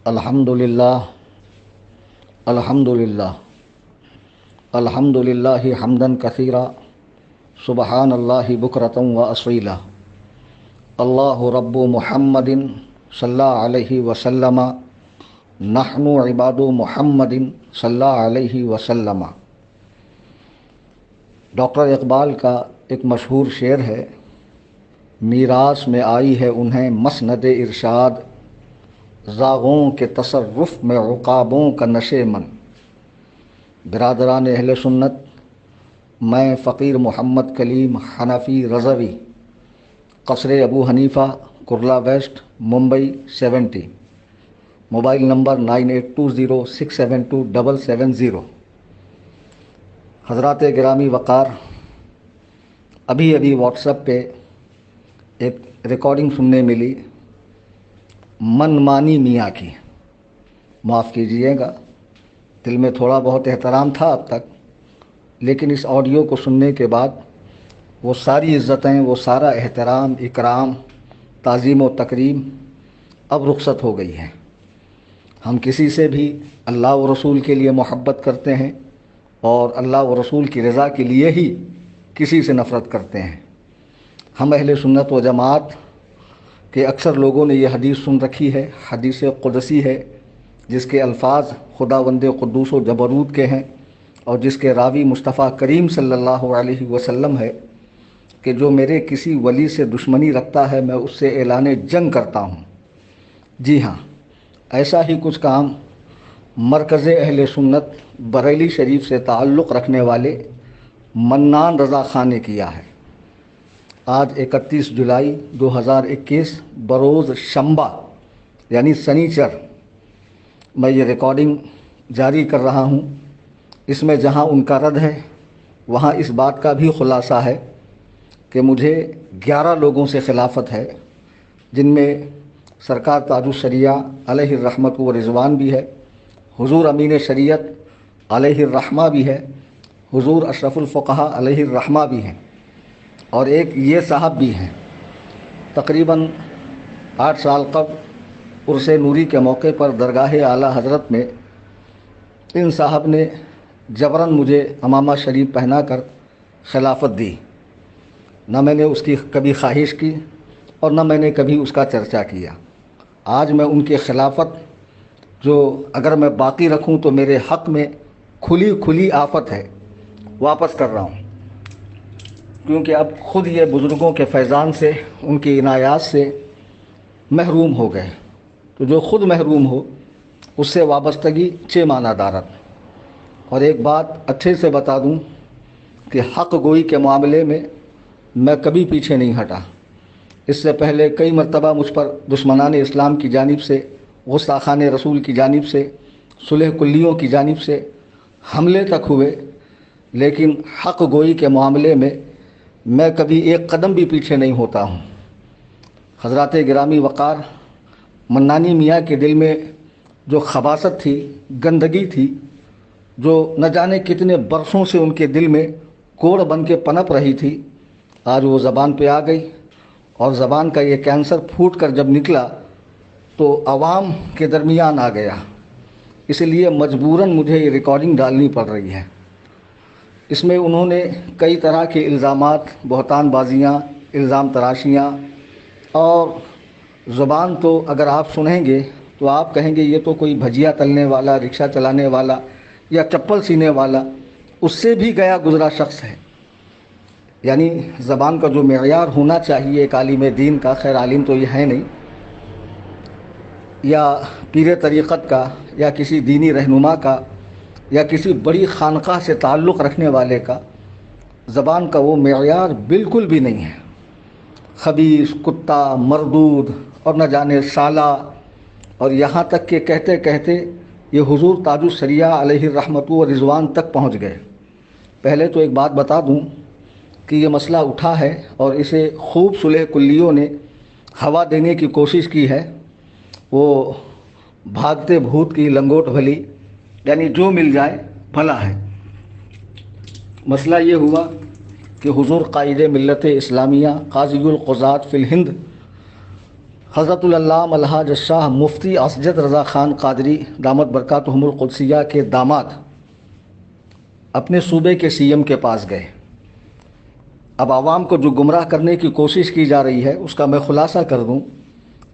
الحمدللہ الحمدللہ الحمدللہ حمدن کثیرا سبحان اللہ بکرۃ و اصیلا اللہ رب محمد صلی اللہ علیہ وسلم نحن عباد محمد صلی اللہ علیہ وسلم۔ ڈاکٹر اقبال کا ایک مشہور شعر ہے، میراث میں آئی ہے انہیں مسند ارشاد، زاغوں کے تصرف میں عقابوں کا نشے من۔ برادران اہل سنت، میں فقیر محمد کلیم حنفی رضوی، قصر ابو حنیفہ، کرلا ویسٹ، ممبئی 70، موبائل نمبر 9820672770۔ حضرات گرامی وقار، ابھی واٹس ایپ پہ ایک ریکارڈنگ سننے ملی من مانی میاں کی، معاف کیجئے گا، دل میں تھوڑا بہت احترام تھا اب تک، لیکن اس آڈیو کو سننے کے بعد وہ ساری عزتیں، وہ سارا احترام، اکرام، تعظیم و تکریم اب رخصت ہو گئی ہے۔ ہم کسی سے بھی اللہ و رسول کے لیے محبت کرتے ہیں اور اللہ و رسول کی رضا کے لیے ہی کسی سے نفرت کرتے ہیں۔ ہم اہل سنت و جماعت کہ اکثر لوگوں نے یہ حدیث سن رکھی ہے، حدیث قدسی ہے، جس کے الفاظ خداوند قدوس و جبروت کے ہیں اور جس کے راوی مصطفیٰ کریم صلی اللہ علیہ وسلم ہے کہ جو میرے کسی ولی سے دشمنی رکھتا ہے میں اس سے اعلان جنگ کرتا ہوں۔ جی ہاں، ایسا ہی کچھ کام مرکز اہل سنت بریلی شریف سے تعلق رکھنے والے منان رضا خان نے کیا ہے۔ آج 31 جولائی 2021 بروز شنبہ یعنی سنیچر میں یہ ریکارڈنگ جاری کر رہا ہوں۔ اس میں جہاں ان کا رد ہے وہاں اس بات کا بھی خلاصہ ہے کہ مجھے 11 لوگوں سے خلافت ہے، جن میں سرکار تاج الشریعہ علیہ الرحمت و رضوان بھی ہے، حضور امین شریعت علیہ الرحمہ بھی ہے، حضور اشرف الفقہاء علیہ الرحمہ بھی ہیں، اور ایک یہ صاحب بھی ہیں۔ تقریباً 8 سال قبل عرس نوری کے موقع پر درگاہ اعلیٰ حضرت میں ان صاحب نے جبراً مجھے عمامہ شریف پہنا کر خلافت دی۔ نہ میں نے اس کی کبھی خواہش کی اور نہ میں نے کبھی اس کا چرچا کیا۔ آج میں ان کی خلافت جو اگر میں باقی رکھوں تو میرے حق میں کھلی آفت ہے، واپس کر رہا ہوں، کیونکہ اب خود یہ بزرگوں کے فیضان سے، ان کی عنایات سے محروم ہو گئے، تو جو خود محروم ہو اس سے وابستگی چہ معنی دارت۔ اور ایک بات اچھے سے بتا دوں کہ حق گوئی کے معاملے میں میں کبھی پیچھے نہیں ہٹا۔ اس سے پہلے کئی مرتبہ مجھ پر دشمنان اسلام کی جانب سے، گستاخان رسول کی جانب سے، صلح کلیوں کی جانب سے حملے تک ہوئے، لیکن حق گوئی کے معاملے میں میں کبھی ایک قدم بھی پیچھے نہیں ہوتا ہوں۔ حضرات گرامی وقار، منانی میاں کے دل میں جو خباثت تھی، گندگی تھی، جو نہ جانے کتنے برسوں سے ان کے دل میں کوڑ بن کے پنپ رہی تھی، آج وہ زبان پہ آ گئی، اور زبان کا یہ کینسر پھوٹ کر جب نکلا تو عوام کے درمیان آ گیا۔ اس لیے مجبوراً مجھے یہ ریکارڈنگ ڈالنی پڑ رہی ہے۔ اس میں انہوں نے کئی طرح کے الزامات، بہتان بازیاں، الزام تراشیاں، اور زبان تو اگر آپ سنیں گے تو آپ کہیں گے یہ تو کوئی بھجیا تلنے والا، رکشہ چلانے والا یا چپل سینے والا اس سے بھی گیا گزرا شخص ہے۔ یعنی زبان کا جو معیار ہونا چاہیے ایک عالم دین کا، خیر عالم تو یہ ہے نہیں، یا پیر طریقت کا، یا کسی دینی رہنما کا، یا کسی بڑی خانقاہ سے تعلق رکھنے والے کا، زبان کا وہ معیار بالکل بھی نہیں ہے۔ خبیث، کتا، مردود اور نہ جانے سالہ، اور یہاں تک کہ کہتے کہتے یہ حضور تاج الشریعہ علیہ الرحمت و رضوان تک پہنچ گئے۔ پہلے تو ایک بات بتا دوں کہ یہ مسئلہ اٹھا ہے اور اسے خوب صلح کلیوں نے ہوا دینے کی کوشش کی ہے۔ وہ بھاگتے بھوت کی لنگوٹ بھلی، یعنی جو مل جائے بھلا ہے۔ مسئلہ یہ ہوا کہ حضور قائد ملت اسلامیہ، قاضی القضات فی الہند، حضرت العلامہ الحاج الشاہ مفتی اسجد رضا خان قادری دامت برکاتہم القدسیہ کے داماد اپنے صوبے کے سی ایم کے پاس گئے۔ اب عوام کو جو گمراہ کرنے کی کوشش کی جا رہی ہے اس کا میں خلاصہ کر دوں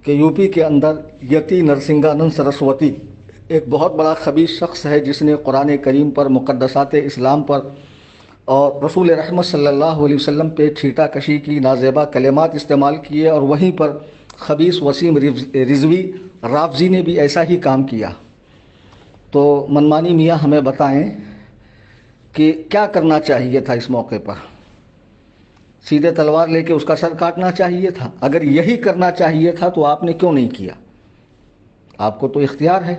کہ یو پی کے اندر یتی نرسنگانند سرسوتی ایک بہت بڑا خبیث شخص ہے جس نے قرآن کریم پر، مقدسات اسلام پر اور رسول رحمت صلی اللہ علیہ وسلم پہ چھیٹا کشی کی، نازیبا کلمات استعمال کیے، اور وہیں پر خبیث وسیم رضوی رافضی نے بھی ایسا ہی کام کیا۔ تو منمانی میاں ہمیں بتائیں کہ کیا کرنا چاہیے تھا اس موقع پر؟ سیدھے تلوار لے کے اس کا سر کاٹنا چاہیے تھا؟ اگر یہی کرنا چاہیے تھا تو آپ نے کیوں نہیں کیا؟ آپ کو تو اختیار ہے،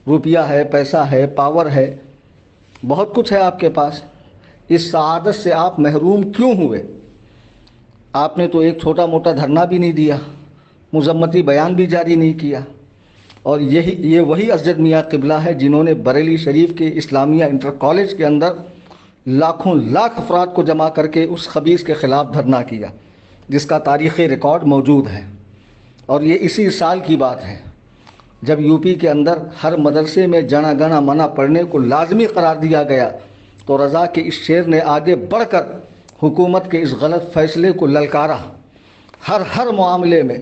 روپیہ ہے، پیسہ ہے، پاور ہے، بہت کچھ ہے آپ کے پاس، اس سعادت سے آپ محروم کیوں ہوئے؟ آپ نے تو ایک چھوٹا موٹا دھرنا بھی نہیں دیا، مذمتی بیان بھی جاری نہیں کیا، اور یہ وہی اسجد میاں قبلہ ہے جنہوں نے بریلی شریف کے اسلامیہ انٹر کالج کے اندر لاکھوں لاکھ افراد کو جمع کر کے اس خبیث کے خلاف دھرنا کیا، جس کا تاریخی ریکارڈ موجود ہے۔ اور یہ اسی سال کی بات ہے جب یو پی کے اندر ہر مدرسے میں جنا گنا منع پڑھنے کو لازمی قرار دیا گیا، تو رضا کے اس شعر نے آگے بڑھ کر حکومت کے اس غلط فیصلے کو للکارا۔ ہر معاملے میں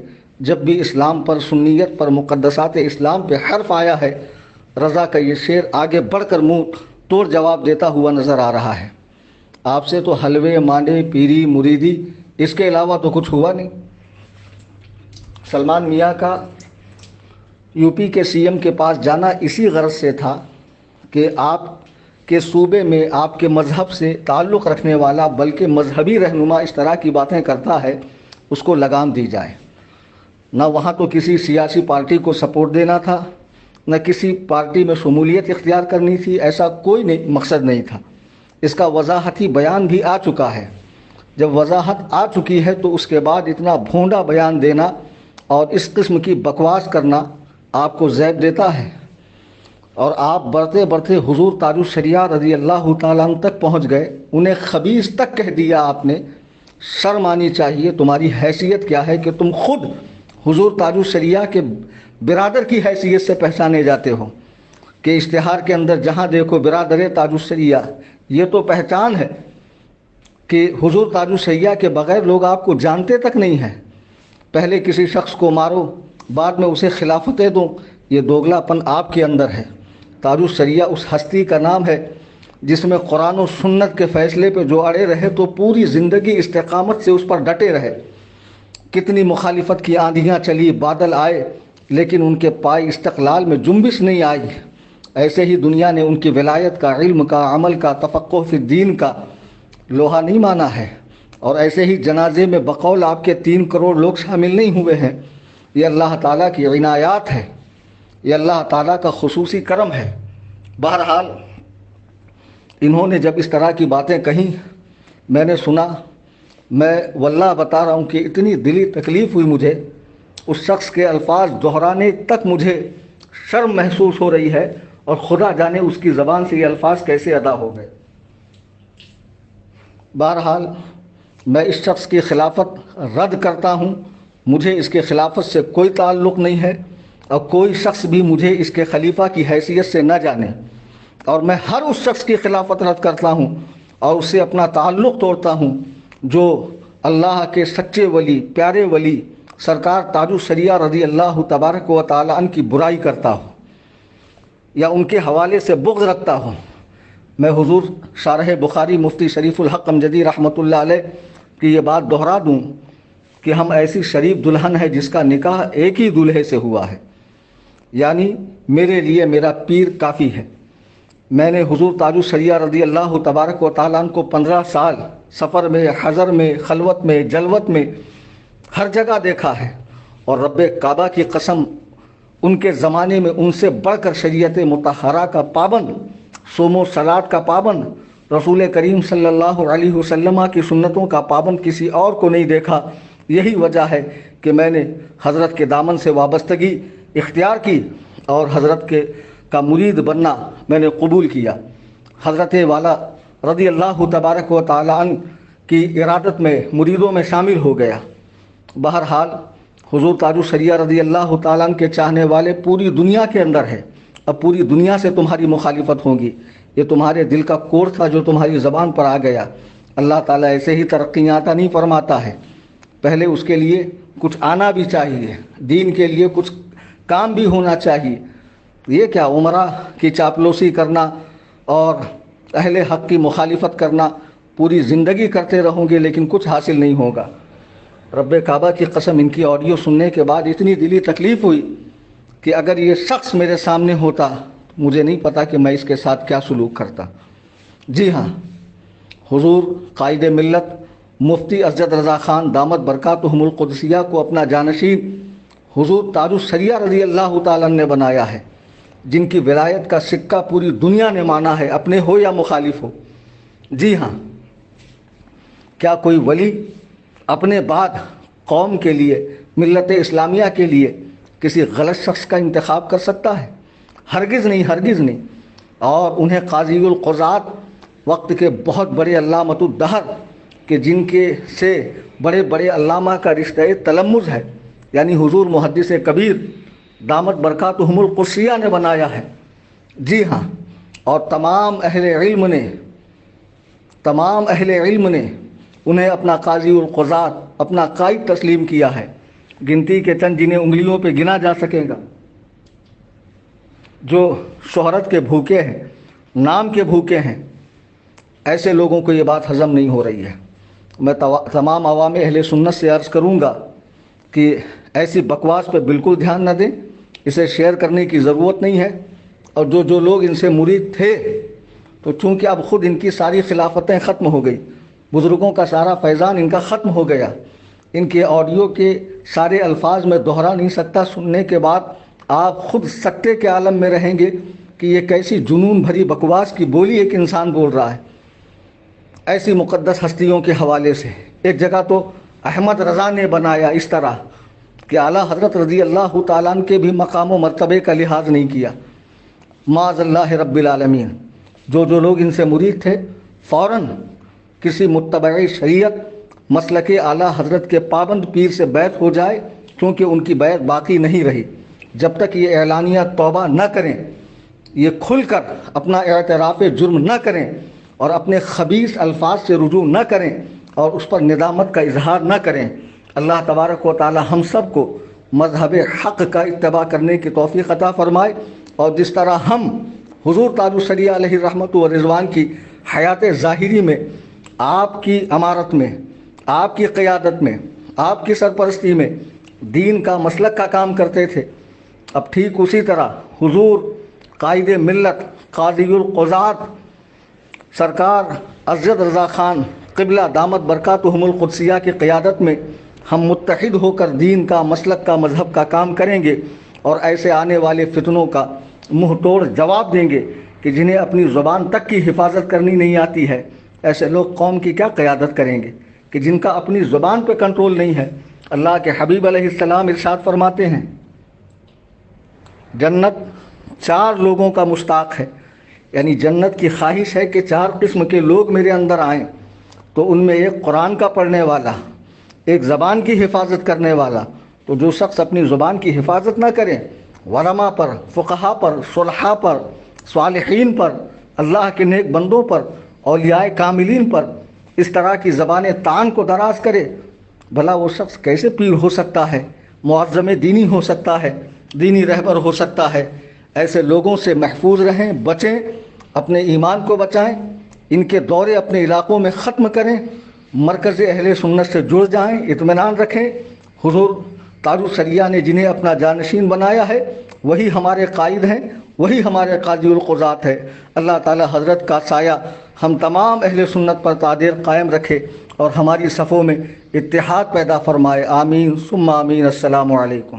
جب بھی اسلام پر، سنیت پر، مقدسات اسلام پہ حرف آیا ہے، رضا کا یہ شعر آگے بڑھ کر منہ توڑ جواب دیتا ہوا نظر آ رہا ہے۔ آپ سے تو حلوے، مانڈے، پیری، مریدی، اس کے علاوہ تو کچھ ہوا نہیں۔ سلمان میاں کا یو پی کے سی ایم کے پاس جانا اسی غرض سے تھا کہ آپ کے صوبے میں آپ کے مذہب سے تعلق رکھنے والا بلکہ مذہبی رہنما اس طرح کی باتیں کرتا ہے، اس کو لگام دی جائے۔ نہ وہاں تو کسی سیاسی پارٹی کو سپورٹ دینا تھا، نہ کسی پارٹی میں شمولیت اختیار کرنی تھی، ایسا کوئی مقصد نہیں تھا۔ اس کا وضاحتی بیان بھی آ چکا ہے۔ جب وضاحت آ چکی ہے تو اس کے بعد اتنا بھونڈا بیان دینا اور اس قسم کی بکواس کرنا آپ کو زیب دیتا ہے، اور آپ بڑھتے بڑھتے حضور تاج الشریعہ رضی اللہ تعالیٰ عنہ تک پہنچ گئے، انہیں خبیث تک کہہ دیا آپ نے۔ شرم آنی چاہیے، تمہاری حیثیت کیا ہے کہ تم خود حضور تاج الشریعہ کے برادر کی حیثیت سے پہچانے جاتے ہو، کہ اشتہار کے اندر جہاں دیکھو برادر تاج الشریعہ، یہ تو پہچان ہے کہ حضور تاج الشریعہ کے بغیر لوگ آپ کو جانتے تک نہیں ہیں۔ پہلے کسی شخص کو مارو، بعد میں اسے خلافتیں دو، یہ دوگلا پن آپ کے اندر ہے۔ تاج الشریعہ اس ہستی کا نام ہے جس میں قرآن و سنت کے فیصلے پہ جو اڑے رہے تو پوری زندگی استقامت سے اس پر ڈٹے رہے۔ کتنی مخالفت کی آندھیاں چلی، بادل آئے، لیکن ان کے پائے استقلال میں جنبش نہیں آئی۔ ایسے ہی دنیا نے ان کی ولایت کا، علم کا، عمل کا، تفقہ فی الدین کا لوہا نہیں مانا ہے، اور ایسے ہی جنازے میں بقول آپ کے 3 کروڑ لوگ شامل نہیں ہوئے ہیں۔ یہ اللہ تعالیٰ کی عنایات ہے، یہ اللہ تعالیٰ کا خصوصی کرم ہے۔ بہرحال انہوں نے جب اس طرح کی باتیں کہیں، میں نے سنا، میں واللہ بتا رہا ہوں کہ اتنی دلی تکلیف ہوئی مجھے، اس شخص کے الفاظ دہرانے تک مجھے شرم محسوس ہو رہی ہے، اور خدا جانے اس کی زبان سے یہ الفاظ کیسے ادا ہو گئے۔ بہرحال میں اس شخص کی خلافت رد کرتا ہوں، مجھے اس کے خلافت سے کوئی تعلق نہیں ہے، اور کوئی شخص بھی مجھے اس کے خلیفہ کی حیثیت سے نہ جانے، اور میں ہر اس شخص کی خلافت رد کرتا ہوں اور اس سے اپنا تعلق توڑتا ہوں جو اللہ کے سچے ولی، پیارے ولی سرکار تاج الشریعہ رضی اللہ تبارک و تعالیٰ عنہ کی برائی کرتا ہو یا ان کے حوالے سے بغض رکھتا ہوں۔ میں حضور شارح بخاری مفتی شریف الحق امجدی رحمۃ اللہ علیہ کی یہ بات دہرا دوں کہ ہم ایسی شریف دلہن ہے جس کا نکاح ایک ہی دولہے سے ہوا ہے، یعنی میرے لیے میرا پیر کافی ہے۔ میں نے حضور تاج الشریعہ رضی اللہ تبارک و تعالیٰ عنہ کو 15 سال سفر میں، حضر میں، خلوت میں، جلوت میں ہر جگہ دیکھا ہے، اور رب کعبہ کی قسم ان کے زمانے میں ان سے بڑھ کر شریعت مطہرہ کا پابند، صوم و صلات کا پابند، رسول کریم صلی اللہ علیہ وسلم کی سنتوں کا پابند کسی اور کو نہیں دیکھا۔ یہی وجہ ہے کہ میں نے حضرت کے دامن سے وابستگی اختیار کی اور حضرت کا مرید بننا میں نے قبول کیا۔ حضرت والا رضی اللہ تبارک و تعالیٰ عنہ کی ارادت میں مریدوں میں شامل ہو گیا۔ بہرحال حضور تاج الشریعہ رضی اللہ تعالیٰ عنہ کے چاہنے والے پوری دنیا کے اندر ہے. اب پوری دنیا سے تمہاری مخالفت ہوگی. یہ تمہارے دل کا کوڑ تھا جو تمہاری زبان پر آ گیا. اللہ تعالیٰ ایسے ہی ترقیاں عطا نہیں فرماتا ہے. پہلے اس کے لیے کچھ آنا بھی چاہیے, دین کے لیے کچھ کام بھی ہونا چاہیے. یہ کیا عمرہ کی چاپلوسی کرنا اور اہل حق کی مخالفت کرنا, پوری زندگی کرتے رہوں گے لیکن کچھ حاصل نہیں ہوگا. رب کعبہ کی قسم ان کی آڈیو سننے کے بعد اتنی دلی تکلیف ہوئی کہ اگر یہ شخص میرے سامنے ہوتا مجھے نہیں پتا کہ میں اس کے ساتھ کیا سلوک کرتا. جی ہاں, حضور قائد ملت مفتی اسجد رضا خان دامت برکاتہم القدسیہ کو اپنا جانشین حضور تاج الشریعہ رضی اللہ تعالیٰ نے بنایا ہے, جن کی ولایت کا سکہ پوری دنیا نے مانا ہے, اپنے ہو یا مخالف ہو. جی ہاں, کیا کوئی ولی اپنے بعد قوم کے لیے, ملت اسلامیہ کے لیے کسی غلط شخص کا انتخاب کر سکتا ہے؟ ہرگز نہیں, ہرگز نہیں. اور انہیں قاضی القضات وقت کے بہت بڑے علامۃ الدہر کہ جن کے سے بڑے بڑے علامہ کا رشتہ تلمذ ہے, یعنی حضور محدث کبیر دامت برکاتہم القدسیہ نے بنایا ہے. جی ہاں, اور تمام اہل علم نے انہیں اپنا قاضی القضات, اپنا قائد تسلیم کیا ہے. گنتی کے چند جنہیں انگلیوں پہ گنا جا سکے گا جو شہرت کے بھوکے ہیں, نام کے بھوکے ہیں, ایسے لوگوں کو یہ بات ہضم نہیں ہو رہی ہے. میں تمام عوام اہل سنت سے عرض کروں گا کہ ایسی بکواس پہ بالکل دھیان نہ دیں, اسے شیئر کرنے کی ضرورت نہیں ہے. اور جو لوگ ان سے مرید تھے تو چونکہ اب خود ان کی ساری خلافتیں ختم ہو گئی, بزرگوں کا سارا فیضان ان کا ختم ہو گیا, ان کے آڈیو کے سارے الفاظ میں دہرا نہیں سکتا. سننے کے بعد آپ خود سکتے کے عالم میں رہیں گے کہ یہ کیسی جنون بھری بکواس کی بولی ایک انسان بول رہا ہے. ایسی مقدس ہستیوں کے حوالے سے ایک جگہ تو احمد رضا نے بنایا اس طرح کہ اعلیٰ حضرت رضی اللہ تعالیٰ عنہ کے بھی مقام و مرتبے کا لحاظ نہیں کیا. معاذ اللہ رب العالمین. جو لوگ ان سے مرید تھے فوراً کسی متبع شریعت مسلک اعلیٰ حضرت کے پابند پیر سے بیعت ہو جائے, کیونکہ ان کی بیعت باقی نہیں رہی. جب تک یہ اعلانیہ توبہ نہ کریں, یہ کھل کر اپنا اعتراف جرم نہ کریں اور اپنے خبیث الفاظ سے رجوع نہ کریں اور اس پر ندامت کا اظہار نہ کریں, اللہ تبارک و تعالی ہم سب کو مذہب حق کا اتباع کرنے کی توفیق عطا فرمائے. اور جس طرح ہم حضور تاج الشریعہ علیہ رحمت و رضوان کی حیات ظاہری میں, آپ کی امارت میں, آپ کی قیادت میں, آپ کی سرپرستی میں دین کا مسلک کا کام کرتے تھے, اب ٹھیک اسی طرح حضور قائد ملت قاضی القضات سرکار اسجد رضا خان قبلہ دامت برکاتہم القدسیہ کی قیادت میں ہم متحد ہو کر دین کا, مسلک کا, مذہب کا کام کریں گے اور ایسے آنے والے فتنوں کا منہ توڑ جواب دیں گے کہ جنہیں اپنی زبان تک کی حفاظت کرنی نہیں آتی ہے. ایسے لوگ قوم کی کیا قیادت کریں گے کہ جن کا اپنی زبان پہ کنٹرول نہیں ہے. اللہ کے حبیب علیہ السلام ارشاد فرماتے ہیں جنت 4 لوگوں کا مشتاق ہے, یعنی جنت کی خواہش ہے کہ 4 قسم کے لوگ میرے اندر آئیں. تو ان میں ایک قرآن کا پڑھنے والا, ایک زبان کی حفاظت کرنے والا. تو جو شخص اپنی زبان کی حفاظت نہ کرے, علماء پر, فقہا پر, صلحاء پر, صالحین پر, اللہ کے نیک بندوں پر, اولیاء کاملین پر اس طرح کی زبان طعن کو دراز کرے, بھلا وہ شخص کیسے پیر ہو سکتا ہے, معظم دینی ہو سکتا ہے, دینی رہبر ہو سکتا ہے؟ ایسے لوگوں سے محفوظ رہیں, بچیں, اپنے ایمان کو بچائیں, ان کے دورے اپنے علاقوں میں ختم کریں, مرکز اہل سنت سے جڑ جائیں, اطمینان رکھیں. حضور تاج الشریعہ نے جنہیں اپنا جانشین بنایا ہے وہی ہمارے قائد ہیں, وہی ہمارے قاضی القضات ہے. اللہ تعالی حضرت کا سایہ ہم تمام اہل سنت پر قادر قائم رکھے اور ہماری صفوں میں اتحاد پیدا فرمائے. آمین ثم آمین. السلام علیکم.